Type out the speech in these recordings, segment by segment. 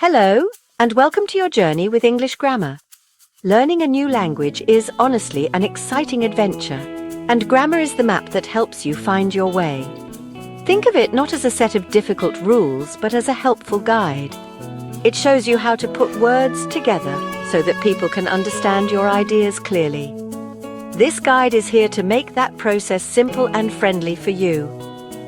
Hello, and welcome to your journey with English grammar. Learning a new language is honestly an exciting adventure, and grammar is the map that helps you find your way. Think of it not as a set of difficult rules, but as a helpful guide. It shows you how to put words together so that people can understand your ideas clearly. This guide is here to make that process simple and friendly for you.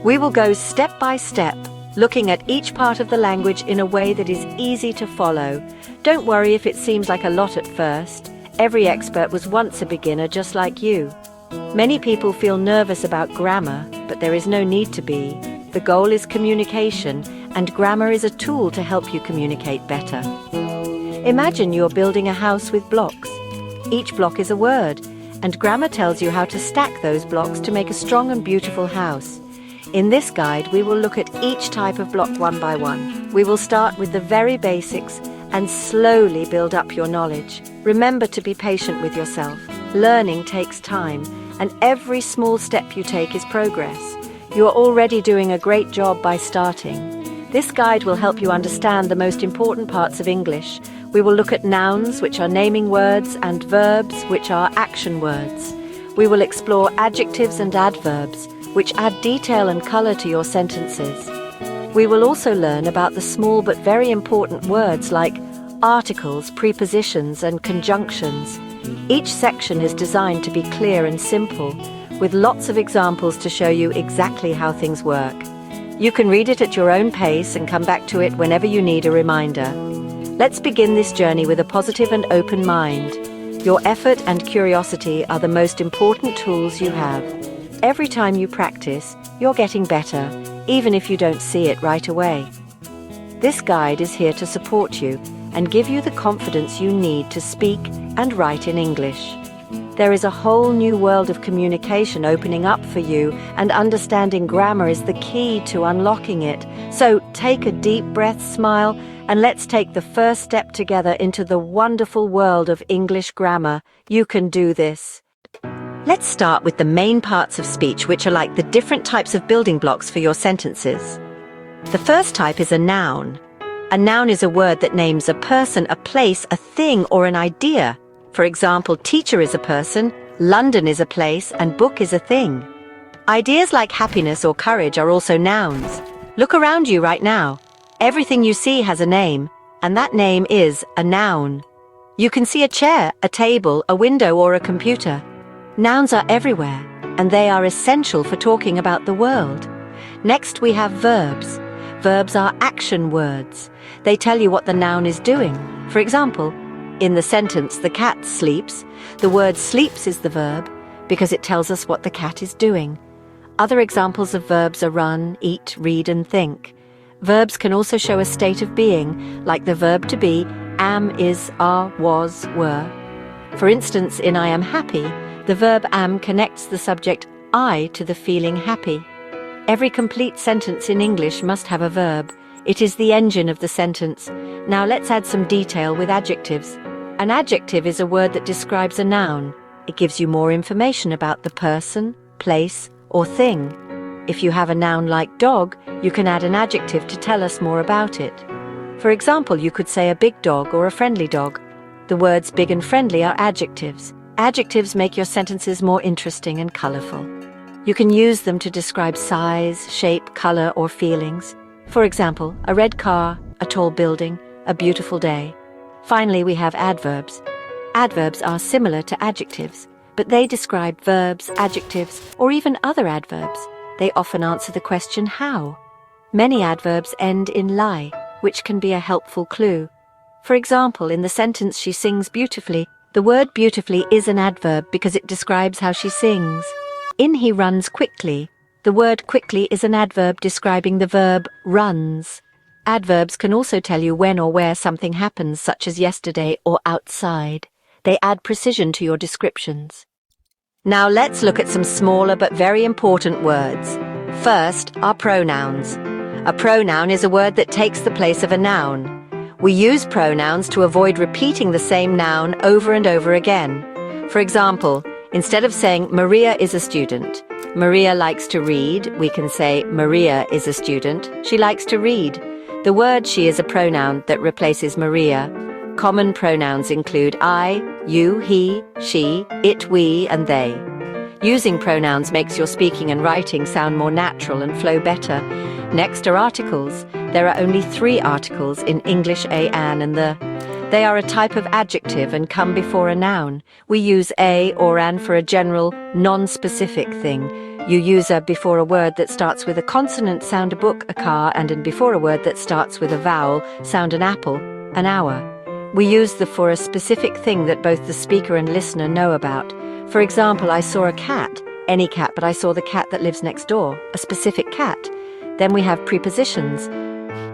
We will go step by step, looking at each part of the language in a way that is easy to follow. Don't worry if it seems like a lot at first. Every expert was once a beginner just like you. Many people feel nervous about grammar, but there is no need to be. The goal is communication, and grammar is a tool to help you communicate better. Imagine you're building a house with blocks. Each block is a word, and grammar tells you how to stack those blocks to make a strong and beautiful house. In this guide, we will look at each type of block one by one. We will start with the very basics and slowly build up your knowledge. Remember to be patient with yourself. Learning takes time, and every small step you take is progress. You are already doing a great job by starting. This guide will help you understand the most important parts of English. We will look at nouns, which are naming words, and verbs, which are action words. We will explore adjectives and adverbs, which add detail and color to your sentences. We will also learn about the small but very important words like articles, prepositions, and conjunctions. Each section is designed to be clear and simple, with lots of examples to show you exactly how things work. You can read it at your own pace and come back to it whenever you need a reminder. Let's begin this journey with a positive and open mind. Your effort and curiosity are the most important tools you have. Every time you practice, you're getting better, even if you don't see it right away. This guide is here to support you and give you the confidence you need to speak and write in English. There is a whole new world of communication opening up for you, and understanding grammar is the key to unlocking it. So take a deep breath, smile, and let's take the first step together into the wonderful world of English grammar. You can do this. Let's start with the main parts of speech, which are like the different types of building blocks for your sentences. The first type is a noun. A noun is a word that names a person, a place, a thing, or an idea. For example, teacher is a person, London is a place, and book is a thing. Ideas like happiness or courage are also nouns. Look around you right now. Everything you see has a name, and that name is a noun. You can see a chair, a table, a window, or a computer. Nouns are everywhere, and they are essential for talking about the world. Next, we have verbs. Verbs are action words. They tell you what the noun is doing. For example, in the sentence, the cat sleeps, the word sleeps is the verb because it tells us what the cat is doing. Other examples of verbs are run, eat, read, and think. Verbs can also show a state of being, like the verb to be, am, is, are, was, were. For instance, in I am happy, the verb am connects the subject I to the feeling happy. Every complete sentence in English must have a verb. It is the engine of the sentence. Now let's add some detail with adjectives. An adjective is a word that describes a noun. It gives you more information about the person, place, or thing. If you have a noun like dog, you can add an adjective to tell us more about it. For example, you could say a big dog or a friendly dog. The words big and friendly are adjectives. Adjectives make your sentences more interesting and colorful. You can use them to describe size, shape, color, or feelings. For example, a red car, a tall building, a beautiful day. Finally, we have adverbs. Adverbs are similar to adjectives, but they describe verbs, adjectives, or even other adverbs. They often answer the question how. Many adverbs end in lie, which can be a helpful clue. For example, in the sentence she sings beautifully, the word beautifully is an adverb because it describes how she sings. In he runs quickly, the word quickly is an adverb describing the verb runs. Adverbs can also tell you when or where something happens, such as yesterday or outside. They add precision to your descriptions. Now let's look at some smaller but very important words. First are pronouns. A pronoun is a word that takes the place of a noun. We use pronouns to avoid repeating the same noun over and over again. For example, instead of saying Maria is a student, Maria likes to read, we can say Maria is a student, she likes to read. The word she is a pronoun that replaces Maria. Common pronouns include I, you, he, she, it, we, and they. Using pronouns makes your speaking and writing sound more natural and flow better. Next are articles. There are only 3 articles in English: a, an, and the. They are a type of adjective and come before a noun. We use a or an for a general, non-specific thing. You use a before a word that starts with a consonant, sound a book, a car, and before a word that starts with a vowel, sound an apple, an hour. We use the for a specific thing that both the speaker and listener know about. For example, I saw a cat, any cat, but I saw the cat that lives next door, a specific cat. Then we have prepositions.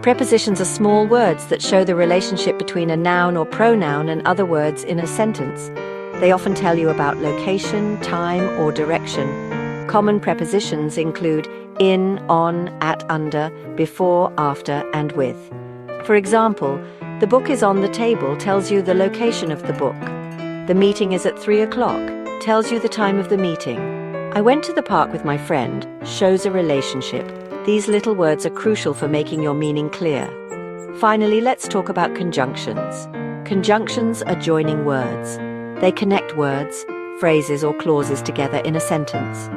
Prepositions are small words that show the relationship between a noun or pronoun and other words in a sentence. They often tell you about location, time, or direction. Common prepositions include in, on, at, under, before, after, and with. For example, the book is on the table tells you the location of the book. The meeting is at 3 o'clock, tells you the time of the meeting. I went to the park with my friend, shows a relationship. These little words are crucial for making your meaning clear. Finally, let's talk about conjunctions. Conjunctions are joining words. They connect words, phrases, or clauses together in a sentence.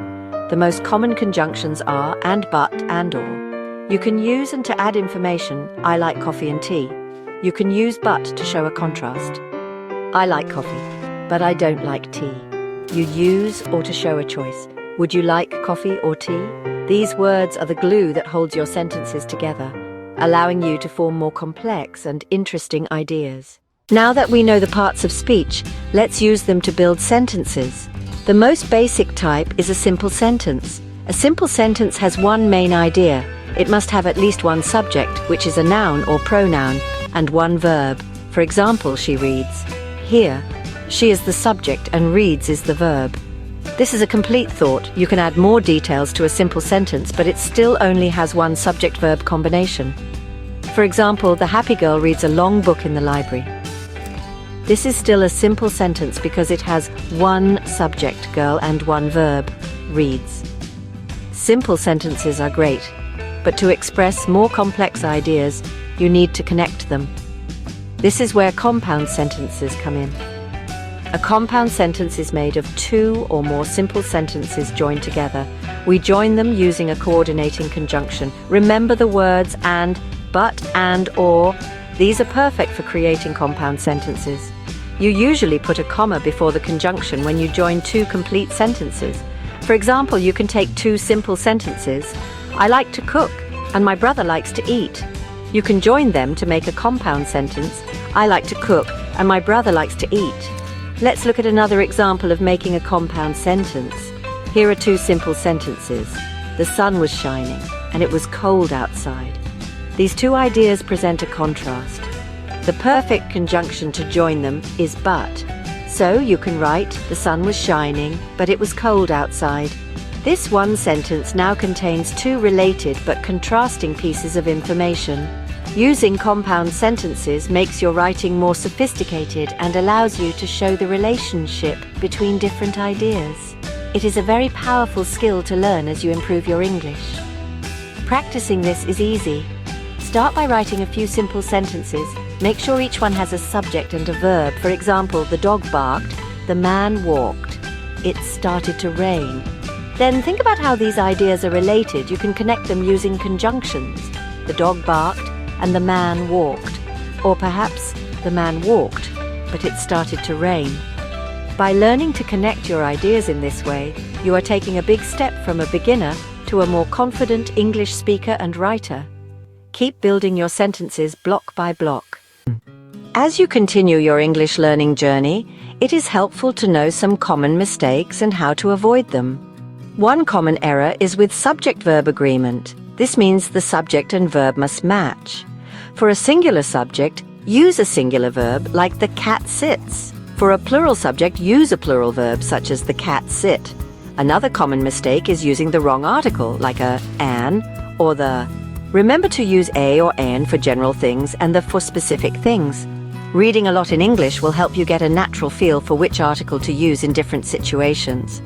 The most common conjunctions are and, but, and, or. You can use and to add information, I like coffee and tea. You can use but to show a contrast. I like coffee, but I don't like tea. You use or to show a choice. Would you like coffee or tea? These words are the glue that holds your sentences together, allowing you to form more complex and interesting ideas. Now that we know the parts of speech, let's use them to build sentences. The most basic type is a simple sentence. A simple sentence has one main idea. It must have at least one subject, which is a noun or pronoun, and one verb. For example, she reads. Here, she is the subject and reads is the verb. This is a complete thought. You can add more details to a simple sentence, but it still only has one subject-verb combination. For example, the happy girl reads a long book in the library. This is still a simple sentence because it has one subject, girl, and one verb, reads. Simple sentences are great, but to express more complex ideas, you need to connect them. This is where compound sentences come in. A compound sentence is made of 2 or more simple sentences joined together. We join them using a coordinating conjunction. Remember the words and, but, and, or. These are perfect for creating compound sentences. You usually put a comma before the conjunction when you join 2 complete sentences. For example, you can take 2 simple sentences. I like to cook, and my brother likes to eat. You can join them to make a compound sentence. I like to cook, and my brother likes to eat. Let's look at another example of making a compound sentence. Here are 2 simple sentences. The sun was shining, and it was cold outside. These 2 ideas present a contrast. The perfect conjunction to join them is but. So you can write, the sun was shining, but it was cold outside. This one sentence now contains 2 related but contrasting pieces of information. Using compound sentences makes your writing more sophisticated and allows you to show the relationship between different ideas. It is a very powerful skill to learn as you improve your English. Practicing this is easy. Start by writing a few simple sentences. Make sure each one has a subject and a verb. For example, the dog barked, the man walked, it started to rain. Then think about how these ideas are related. You can connect them using conjunctions. The dog barked and the man walked. Or perhaps the man walked, but it started to rain. By learning to connect your ideas in this way, you are taking a big step from a beginner to a more confident English speaker and writer. Keep building your sentences block by block. As you continue your English learning journey, it is helpful to know some common mistakes and how to avoid them. One common error is with subject-verb agreement. This means the subject and verb must match. For a singular subject, use a singular verb like the cat sits. For a plural subject, use a plural verb such as the cat sit. Another common mistake is using the wrong article like a an or the. Remember to use a or an for general things and the for specific things. Reading a lot in English will help you get a natural feel for which article to use in different situations.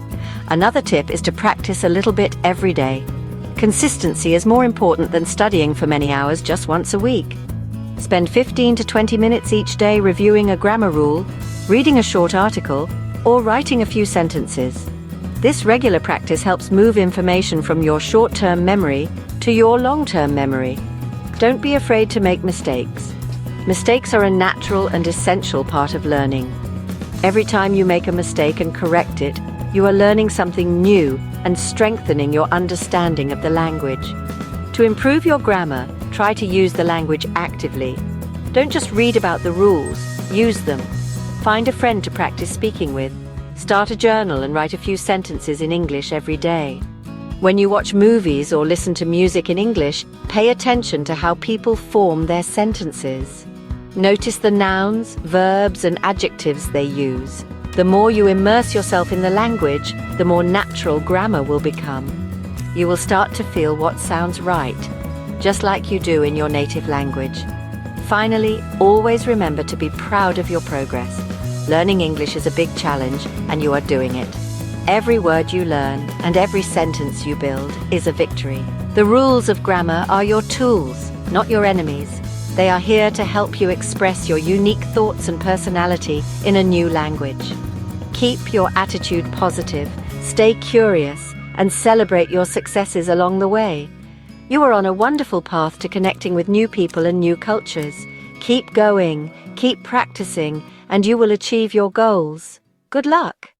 Another tip is to practice a little bit every day. Consistency is more important than studying for many hours just once a week. Spend 15 to 20 minutes each day reviewing a grammar rule, reading a short article, or writing a few sentences. This regular practice helps move information from your short-term memory to your long-term memory. Don't be afraid to make mistakes. Mistakes are a natural and essential part of learning. Every time you make a mistake and correct it, you are learning something new and strengthening your understanding of the language. To improve your grammar, try to use the language actively. Don't just read about the rules, use them. Find a friend to practice speaking with. Start a journal and write a few sentences in English every day. When you watch movies or listen to music in English, pay attention to how people form their sentences. Notice the nouns, verbs, and adjectives they use. The more you immerse yourself in the language, the more natural grammar will become. You will start to feel what sounds right, just like you do in your native language. Finally, always remember to be proud of your progress. Learning English is a big challenge, and you are doing it. Every word you learn and every sentence you build is a victory. The rules of grammar are your tools, not your enemies. They are here to help you express your unique thoughts and personality in a new language. Keep your attitude positive, stay curious, and celebrate your successes along the way. You are on a wonderful path to connecting with new people and new cultures. Keep going, keep practicing, and you will achieve your goals. Good luck!